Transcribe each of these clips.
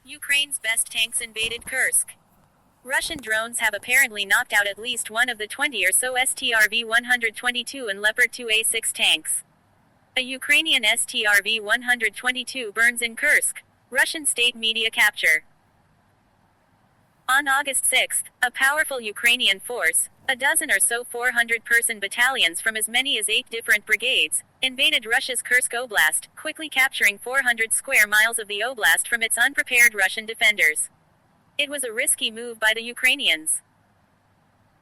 Ukraine's best tanks invaded Kursk. Russian drones have apparently knocked out at least one of the 20 or so Strv-122 and Leopard 2A6 tanks. A Ukrainian Strv-122 burns in Kursk. Russian state media capture. On August 6, a powerful Ukrainian force, a dozen or so 400-person battalions from as many as 8 different brigades, invaded Russia's Kursk Oblast, quickly capturing 400 square miles of the Oblast from its unprepared Russian defenders. It was a risky move by the Ukrainians.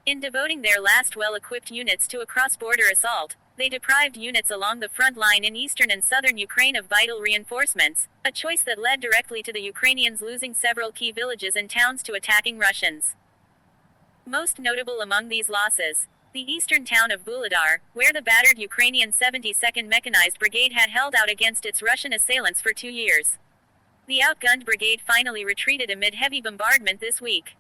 In devoting their last well-equipped units to a cross-border assault, they deprived units along the front line in eastern and southern Ukraine of vital reinforcements, a choice that led directly to the Ukrainians losing several key villages and towns to attacking Russians. Most notable among these losses, the eastern town of Vuhledar, where the battered Ukrainian 72nd Mechanized Brigade had held out against its Russian assailants for 2 years. The outgunned brigade finally retreated amid heavy bombardment this week.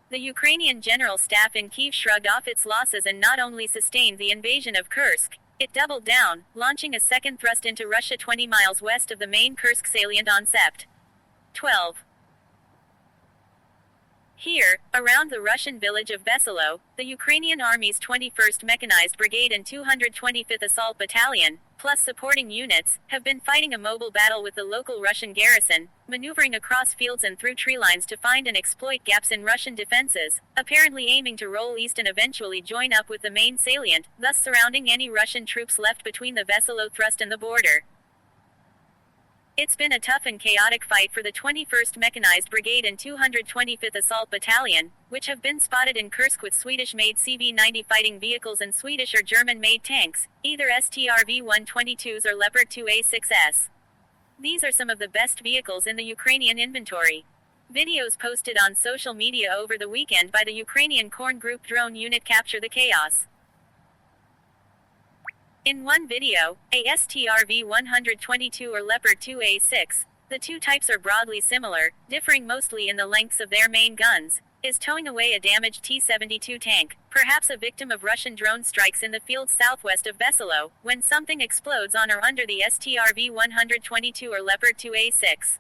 The Ukrainian General Staff in Kyiv shrugged off its losses and not only sustained the invasion of Kursk, it doubled down, launching a second thrust into Russia 20 miles west of the main Kursk salient on Sept. 12. Here, around the Russian village of Veselo, the Ukrainian Army's 21st Mechanized Brigade and 225th Assault Battalion, plus supporting units, have been fighting a mobile battle with the local Russian garrison, maneuvering across fields and through tree lines to find and exploit gaps in Russian defenses, apparently aiming to roll east and eventually join up with the main salient, thus surrounding any Russian troops left between the Veselo thrust and the border. It's been a tough and chaotic fight for the 21st Mechanized Brigade and 225th Assault Battalion, which have been spotted in Kursk with Swedish-made CV-90 fighting vehicles and Swedish or German-made tanks, either Strv-122s or Leopard 2A6s. These are some of the best vehicles in the Ukrainian inventory. Videos posted on social media over the weekend by the Ukrainian Korn Group drone unit capture the chaos. In one video, a Strv-122 or Leopard 2A6, the two types are broadly similar, differing mostly in the lengths of their main guns, is towing away a damaged T-72 tank, perhaps a victim of Russian drone strikes in the fields southwest of Veselo, when something explodes on or under the Strv-122 or Leopard 2A6.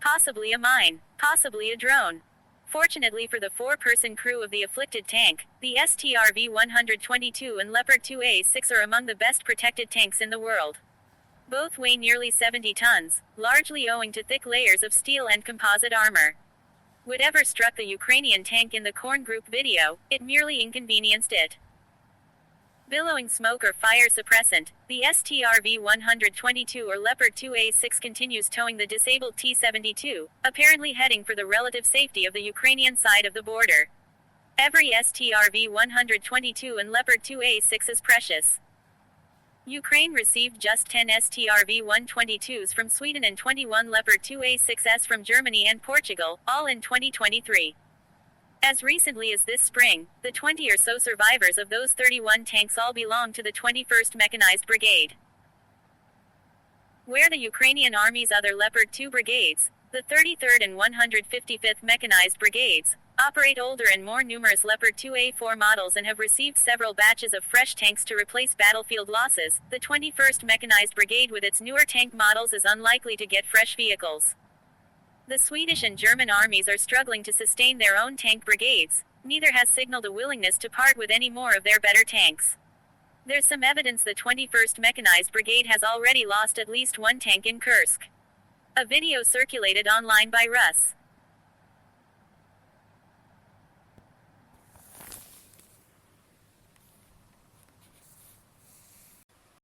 Possibly a mine, possibly a drone. Fortunately for the 4-person crew of the afflicted tank, the Strv-122 and Leopard 2A6 are among the best protected tanks in the world. Both weigh nearly 70 tons, largely owing to thick layers of steel and composite armor. Whatever struck the Ukrainian tank in the Korn Group video, it merely inconvenienced it. Billowing smoke or fire suppressant, the Strv-122 or Leopard 2A6 continues towing the disabled T-72, apparently heading for the relative safety of the Ukrainian side of the border. Every Strv-122 and Leopard 2A6 is precious. Ukraine received just 10 Strv-122s from Sweden and 21 Leopard 2A6s from Germany and Portugal, all in 2023. As recently as this spring, the 20 or so survivors of those 31 tanks all belong to the 21st Mechanized Brigade. Where the Ukrainian Army's other Leopard 2 brigades, the 33rd and 155th Mechanized Brigades, operate older and more numerous Leopard 2A4 models and have received several batches of fresh tanks to replace battlefield losses, the 21st Mechanized Brigade with its newer tank models is unlikely to get fresh vehicles. The Swedish and German armies are struggling to sustain their own tank brigades. Neither has signaled a willingness to part with any more of their better tanks. There's some evidence the 21st Mechanized Brigade has already lost at least one tank in Kursk. A video circulated online by Rus.